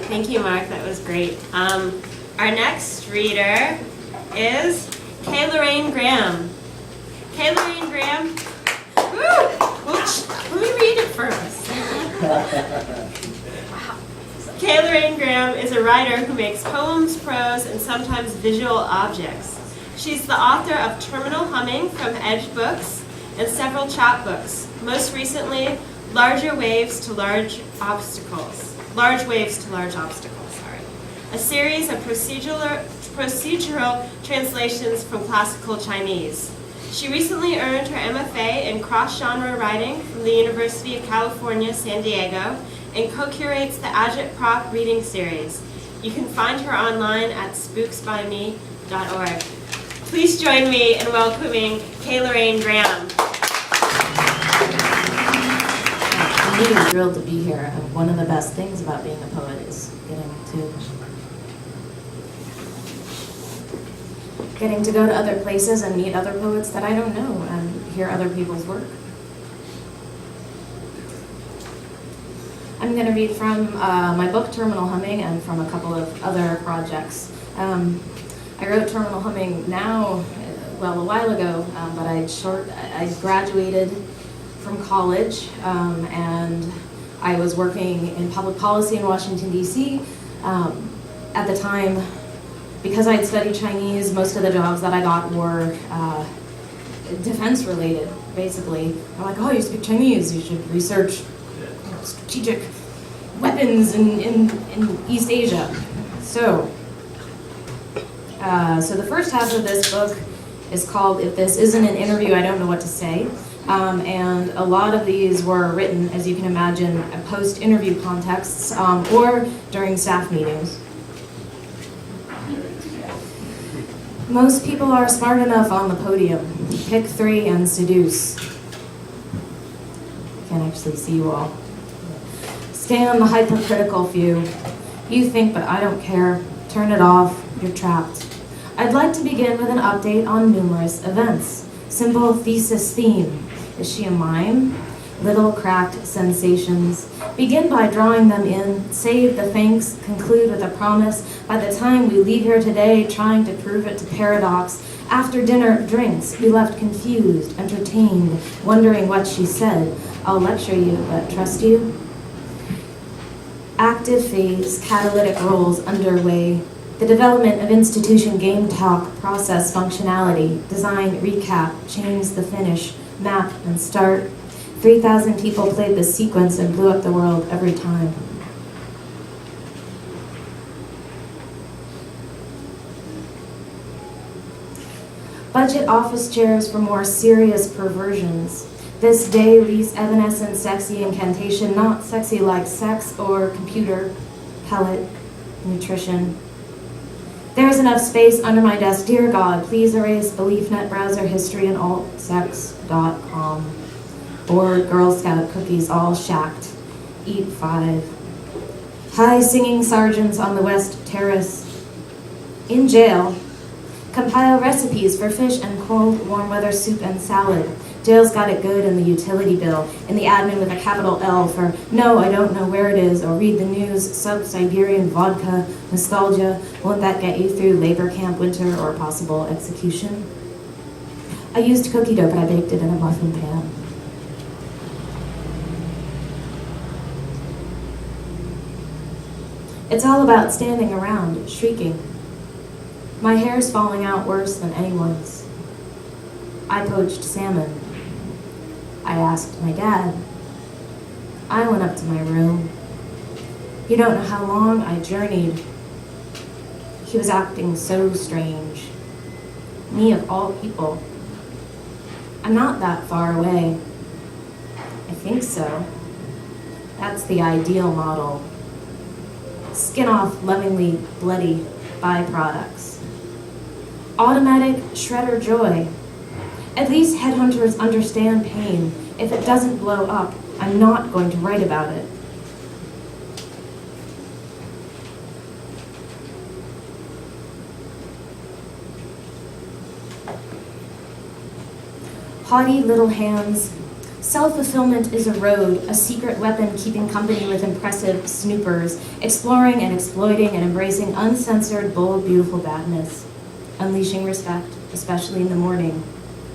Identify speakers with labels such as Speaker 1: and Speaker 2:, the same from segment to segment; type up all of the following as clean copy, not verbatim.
Speaker 1: Thank you, Mark. That was great. Our next reader is Lorraine Graham. Lorraine Graham. Woo! Let me read it first. Lorraine Graham is a writer who makes poems, prose, and sometimes visual objects. She's the author of Terminal Humming from Agitprop and several chapbooks. Most recently, Large Waves to Large Obstacles. A series of procedural translations from classical Chinese. She recently earned her MFA in cross-genre writing from the University of California, San Diego, and co-curates the Agitprop reading series. You can find her online at spooksbyme.org. Please join me in welcoming Lorraine Graham.
Speaker 2: I'm really thrilled to be here. One of the best things about being a poet is getting to go to other places and meet other poets that I don't know and hear other people's work. I'm going to read from my book, Terminal Humming, and from a couple of other projects. I wrote Terminal Humming a while ago, but I graduated from college, and I was working in public policy in Washington, D.C. At the time, because I'd studied Chinese, most of the jobs that I got were defense-related, basically. They're like, oh, you speak Chinese, you should research strategic weapons in East Asia. So the first half of this book is called If This Isn't an Interview, I Don't Know What to Say. And a lot of these were written, as you can imagine, post-interview contexts or during staff meetings. Most people are smart enough on the podium. Pick three and seduce. I can't actually see you all. Stay on the hypercritical few. You think, but I don't care. Turn it off. You're trapped. I'd like to begin with an update on numerous events. Simple thesis theme. Is she a mime? Little cracked sensations. Begin by drawing them in. Save the thanks. Conclude with a promise. By the time we leave here today, trying to prove it to paradox. After dinner drinks, be left confused, entertained, wondering what she said. I'll lecture you, but trust you? Active phase, catalytic roles underway. The development of institution game talk, process functionality, design, recap, change the finish, map, and start. 3,000 people played this sequence and blew up the world every time. Budget office chairs for more serious perversions. This day leaves evanescent sexy incantation, not sexy like sex or computer, pellet, nutrition. There's enough space under my desk. Dear God, please erase BeliefNet browser history and altsex.com. Bored Girl Scout cookies all shacked. Eat 5. High singing sergeants on the West Terrace. In jail. Compile recipes for fish and cold warm weather soup and salad. Jail's got it good in the utility bill, in the admin with a capital L for no, I don't know where it is, or read the news, sub-Siberian vodka, nostalgia, won't that get you through labor camp winter or possible execution? I used cookie dough, but I baked it in a muffin pan. It's all about standing around, shrieking. My hair's falling out worse than anyone's. I poached salmon. I asked my dad. I went up to my room. You don't know how long I journeyed. He was acting so strange. Me of all people. I'm not that far away. I think so. That's the ideal model. Skin off, lovingly bloody byproducts. Automatic shredder joy. At least headhunters understand pain. If it doesn't blow up, I'm not going to write about it. Haughty little hands, Self-fulfillment is a road, a secret weapon keeping company with impressive snoopers, exploring and exploiting and embracing uncensored, bold, beautiful badness. Unleashing respect, especially in the morning.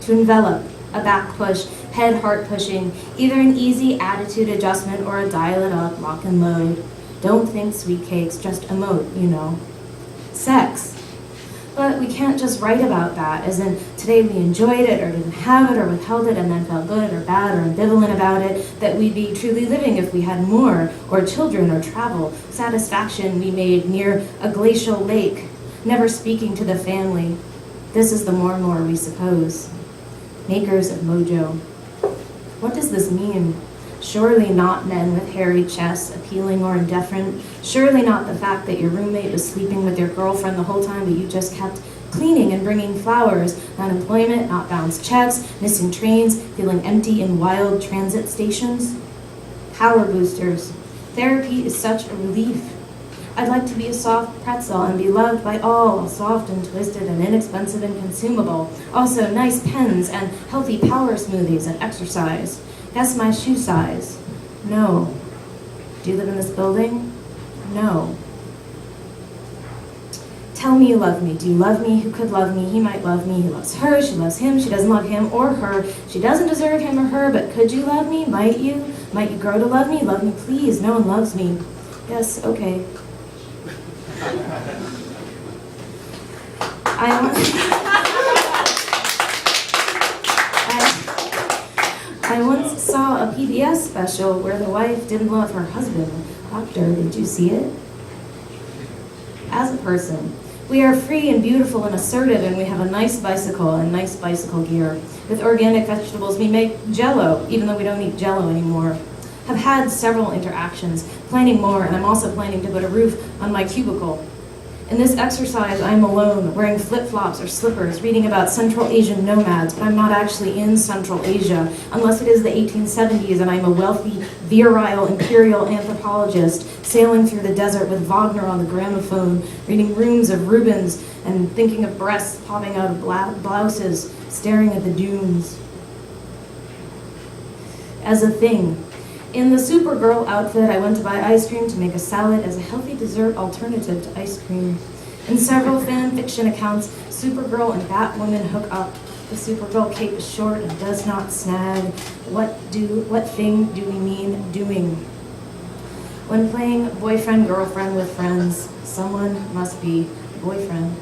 Speaker 2: To envelop, a back push, head heart pushing, either an easy attitude adjustment or a dial it up, lock and load. Don't think sweet cakes, just emote, you know. Sex. But we can't just write about that, as in today we enjoyed it or didn't have it or withheld it and then felt good or bad or ambivalent about it, that we'd be truly living if we had more, or children or travel, satisfaction we made near a glacial lake, never speaking to the family. This is the more we suppose. Makers of mojo. What does this mean? Surely not men with hairy chests, appealing or indifferent. Surely not the fact that your roommate was sleeping with your girlfriend the whole time, but you just kept cleaning and bringing flowers. Unemployment, not bounced checks, missing trains, feeling empty in wild transit stations. Power boosters. Therapy is such a relief. I'd like to be a soft pretzel and be loved by all, soft and twisted and inexpensive and consumable. Also nice pens and healthy power smoothies and exercise. Guess my shoe size. No. Do you live in this building? No. Tell me you love me. Do you love me? Who could love me? He might love me. He loves her. She loves him. She doesn't love him or her. She doesn't deserve him or her, but could you love me? Might you? Might you grow to love me? Love me, please. No one loves me. Yes, okay. I once saw a PBS special where the wife didn't love her husband. Doctor, did you see it? As a person, we are free and beautiful and assertive, and we have a nice bicycle and nice bicycle gear. With organic vegetables, we make Jell-O, even though we don't eat Jell-O anymore. Have had several interactions, planning more, and I'm also planning to put a roof on my cubicle. In this exercise, I'm alone, wearing flip-flops or slippers, reading about Central Asian nomads, but I'm not actually in Central Asia, unless it is the 1870s and I'm a wealthy, virile, imperial anthropologist, sailing through the desert with Wagner on the gramophone, reading rooms of Rubens, and thinking of breasts popping out of blouses, staring at the dunes. As a thing. In the Supergirl outfit, I went to buy ice cream to make a salad as a healthy dessert alternative to ice cream. In several fan fiction accounts, Supergirl and Batwoman hook up. The Supergirl cape is short and does not snag. What thing do we mean doing? When playing boyfriend-girlfriend with friends, someone must be boyfriend.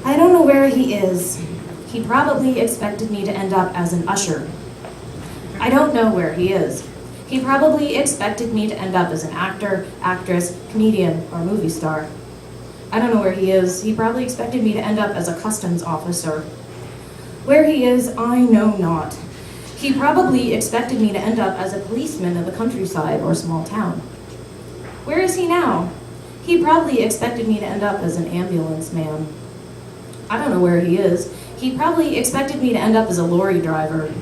Speaker 2: I don't know where he is. He probably expected me to end up as an usher. I don't know where he is. He probably expected me to end up as an actor, actress, comedian, or movie star. I don't know where he is. He probably expected me to end up as a customs officer. Where he is, I know not. He probably expected me to end up as a policeman in the countryside or small town. Where is he now? He probably expected me to end up as an ambulance man. I don't know where he is. He probably expected me to end up as a lorry driver.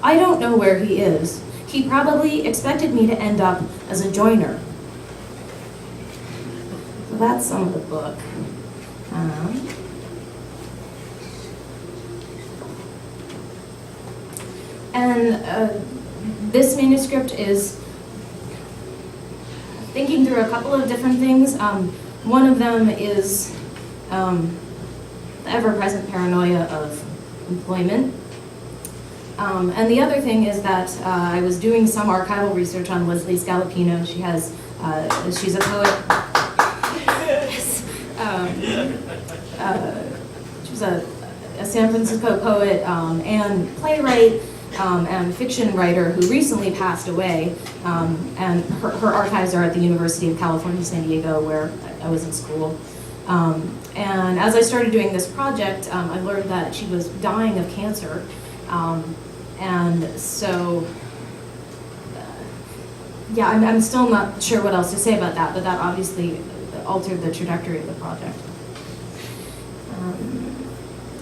Speaker 2: I don't know where he is. He probably expected me to end up as a joiner. So that's some of the book. This manuscript is thinking through a couple of different things. One of them is the ever-present paranoia of employment. And the other thing is that I was doing some archival research on Leslie Scalapino. She's a poet. Yes. She was a San Francisco poet and playwright and fiction writer who recently passed away. And her archives are at the University of California, San Diego, where I was in school. And as I started doing this project, I learned that she was dying of cancer. And so, yeah, I'm still not sure what else to say about that, but that obviously altered the trajectory of the project.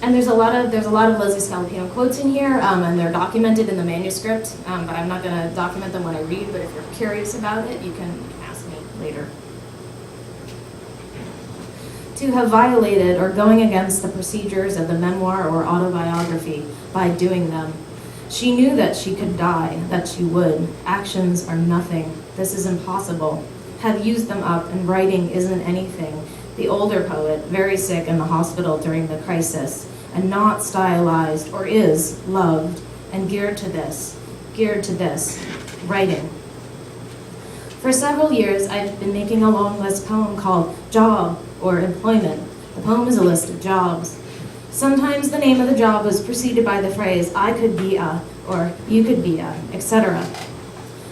Speaker 2: And there's a lot of Leslie Scalapino quotes in here, and they're documented in the manuscript, but I'm not going to document them when I read, but if you're curious about it, you can ask me later. to have violated or going against the procedures of the memoir or autobiography by doing them. She knew that she could die, that she would. Actions are nothing. This is impossible. Have used them up, and writing isn't anything. The older poet, very sick in the hospital during the crisis, and not stylized, or is loved, and geared to this, writing. For several years, I've been making a long list poem called Job or Employment. The poem is a list of jobs. Sometimes the name of the job was preceded by the phrase, I could be a, or you could be a, etc.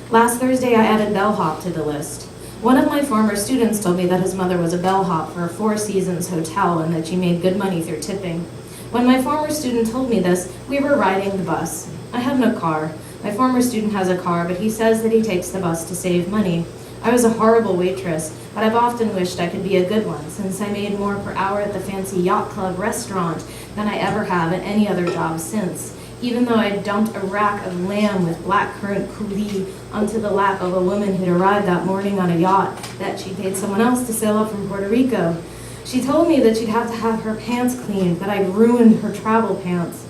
Speaker 2: Last Thursday, I added bellhop to the list. One of my former students told me that his mother was a bellhop for a Four Seasons hotel and that she made good money through tipping. When my former student told me this, we were riding the bus. I have no car. My former student has a car, but he says that he takes the bus to save money. I was a horrible waitress, but I've often wished I could be a good one, since I made more per hour at the fancy yacht club restaurant than I ever have at any other job since, even though I dumped a rack of lamb with blackcurrant coulis onto the lap of a woman who'd arrived that morning on a yacht that she paid someone else to sail up from Puerto Rico. She told me that she'd have to have her pants cleaned, that I'd ruined her travel pants.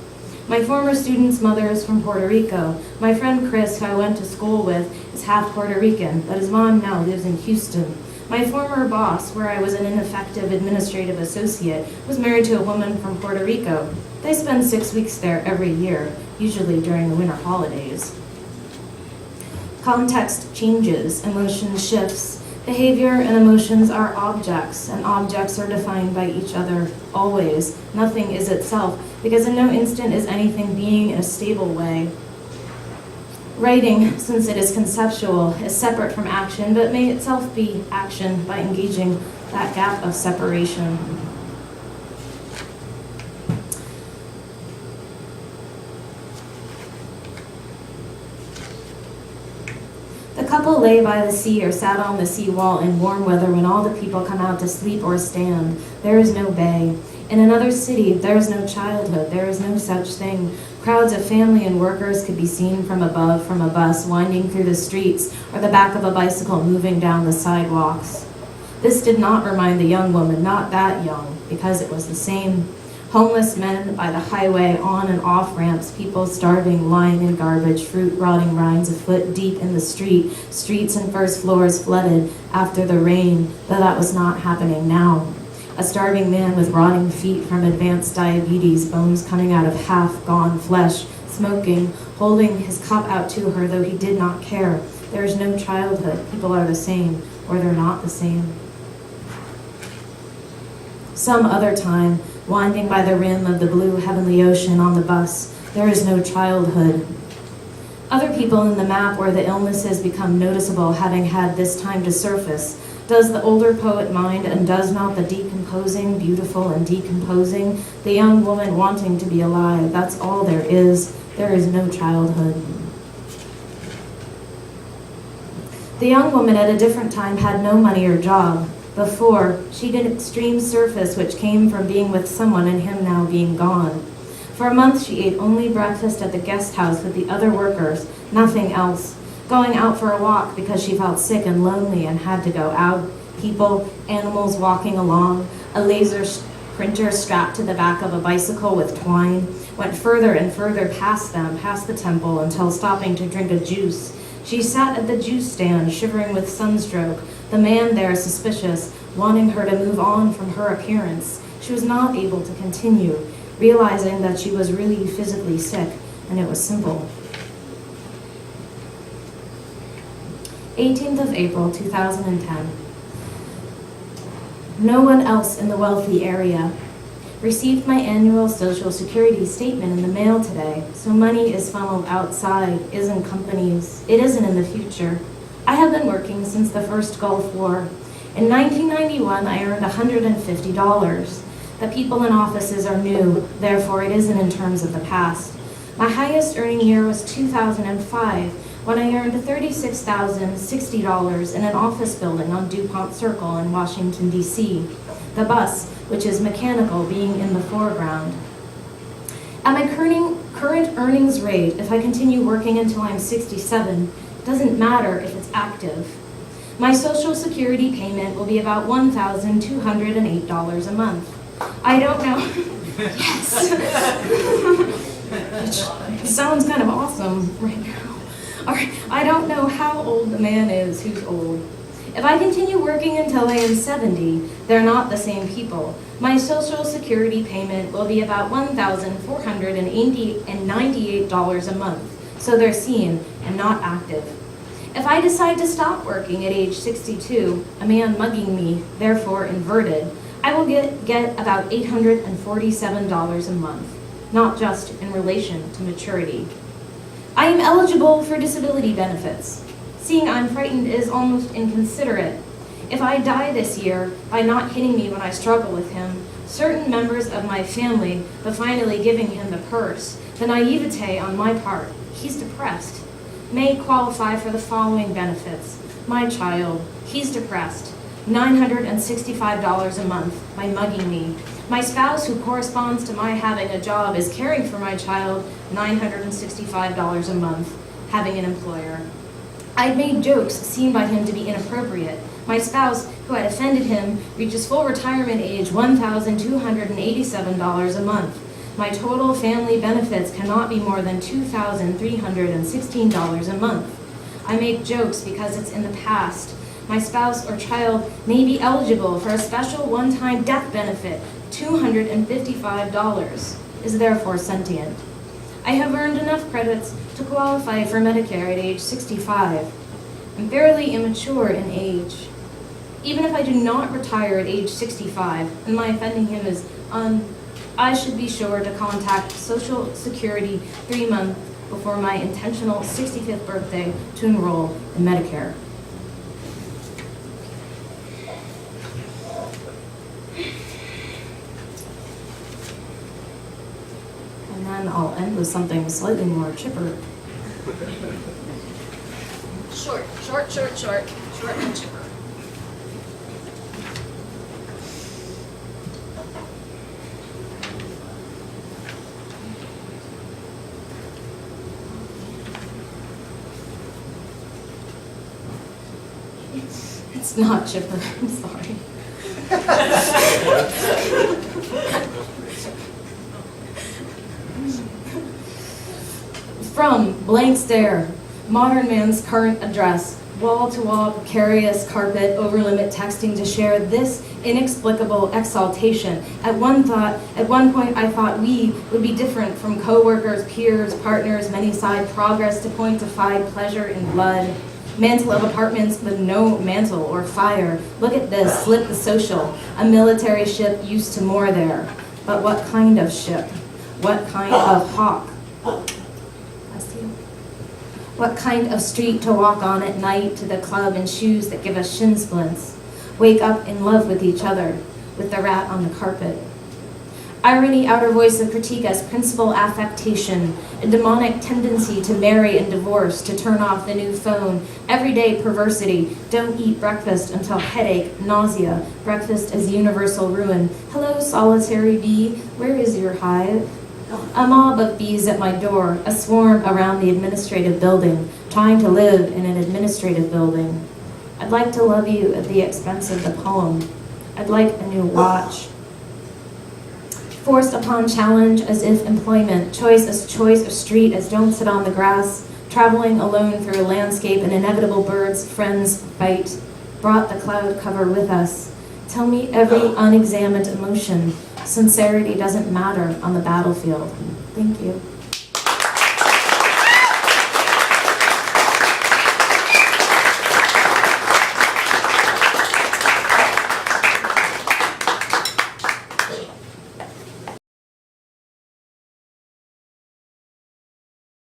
Speaker 2: My former student's mother is from Puerto Rico. My friend Chris, who I went to school with, is half Puerto Rican, but his mom now lives in Houston. My former boss, where I was an ineffective administrative associate, was married to a woman from Puerto Rico. They spend 6 weeks there every year, usually during the winter holidays. Context changes, emotion shifts. Behavior and emotions are objects, and objects are defined by each other, always. Nothing is itself, because in no instant is anything being in a stable way. Writing, since it is conceptual, is separate from action, but may itself be action by engaging that gap of separation. The couple lay by the sea or sat on the seawall in warm weather when all the people come out to sleep or stand. There is no bay. In another city, there is no childhood. There is no such thing. Crowds of family and workers could be seen from above from a bus winding through the streets or the back of a bicycle moving down the sidewalks. This did not remind the young woman, not that young, because it was the same. Homeless men by the highway, on and off ramps, people starving, lying in garbage, fruit rotting rinds a foot deep in the street, streets and first floors flooded after the rain, though that was not happening now. A starving man with rotting feet from advanced diabetes, bones coming out of half-gone flesh, smoking, holding his cup out to her, though he did not care. There is no childhood. People are the same, or they're not the same. Some other time, winding by the rim of the blue heavenly ocean on the bus, there is no childhood. Other people in the map where the illnesses become noticeable, having had this time to surface. Does the older poet mind, and does not the decomposing, beautiful and decomposing, the young woman wanting to be alive? That's all there is. There is no childhood. The young woman at a different time had no money or job. Before, she'd an extreme surface which came from being with someone and him now being gone. For a month she ate only breakfast at the guest house with the other workers, nothing else. Going out for a walk because she felt sick and lonely and had to go out. People, animals walking along, a laser printer strapped to the back of a bicycle with twine, went further and further past them, past the temple, until stopping to drink a juice. She sat at the juice stand, shivering with sunstroke, the man there suspicious, wanting her to move on from her appearance. She was not able to continue, realizing that she was really physically sick, and it was simple. 18th of April, 2010. No one else in the wealthy area. Received my annual Social Security statement in the mail today, so money is funneled outside, isn't companies. It isn't in the future. I have been working since the first Gulf War. In 1991, I earned $150. The people in offices are new, therefore it isn't in terms of the past. My highest earning year was 2005, when I earned $36,060 in an office building on DuPont Circle in Washington, D.C., the bus, which is mechanical, being in the foreground. At my current earnings rate, if I continue working until I'm 67, it doesn't matter if it's active. My Social Security payment will be about $1,208 a month. I don't know. Yes. Which sounds kind of awesome right now. All right. I don't know how old the man is who's old. If I continue working until I am 70, they're not the same people. My Social Security payment will be about $1,498 a month, so they're seen and not active. If I decide to stop working at age 62, a man mugging me, therefore inverted, I will get about $847 a month, not just in relation to maturity. I am eligible for disability benefits. Seeing I'm frightened is almost inconsiderate. If I die this year by not hitting me when I struggle with him, certain members of my family, but finally giving him the purse, the naivete on my part, he's depressed, may qualify for the following benefits. My child, he's depressed, $965 a month by mugging me. My spouse, who corresponds to my having a job, is caring for my child, $965 a month, having an employer. I'd made jokes seen by him to be inappropriate. My spouse, who had offended him, reaches full retirement age, $1,287 a month. My total family benefits cannot be more than $2,316 a month. I make jokes because it's in the past. My spouse or child may be eligible for a special one-time death benefit, $255, is therefore sentient. I have earned enough credits to qualify for Medicare at age 65. I'm fairly immature in age. Even if I do not retire at age 65, and my offending him is I should be sure to contact Social Security 3 months before my intentional 65th birthday to enroll in Medicare. And then I'll end with something slightly more chipper.
Speaker 3: Short and chipper.
Speaker 2: It's not chipper, I'm sorry. From Blank Stare, Modern Man's Current Address, wall-to-wall precarious carpet over limit texting to share this inexplicable exaltation. At one point I thought we would be different from co-workers, peers, partners, many-side progress to point to find pleasure in blood. Mantle of apartments with no mantle or fire. Look at this, slip the social. A military ship used to moor there. But what kind of ship? What kind of hawk? Bless you. What kind of street to walk on at night to the club in shoes that give us shin splints? Wake up in love with each other, with the rat on the carpet. Irony, outer voice of critique as principal affectation, a demonic tendency to marry and divorce, to turn off the new phone, everyday perversity, don't eat breakfast until headache, nausea, breakfast as universal ruin. Hello, solitary bee, where is your hive? A mob of bees at my door, a swarm around the administrative building, trying to live in an administrative building. I'd like to love you at the expense of the poem. I'd like a new watch. Forced upon challenge as if employment, choice as street as don't sit on the grass, traveling alone through a landscape and inevitable birds, friends, fight, brought the cloud cover with us. Tell me every unexamined emotion. Sincerity doesn't matter on the battlefield. Thank you.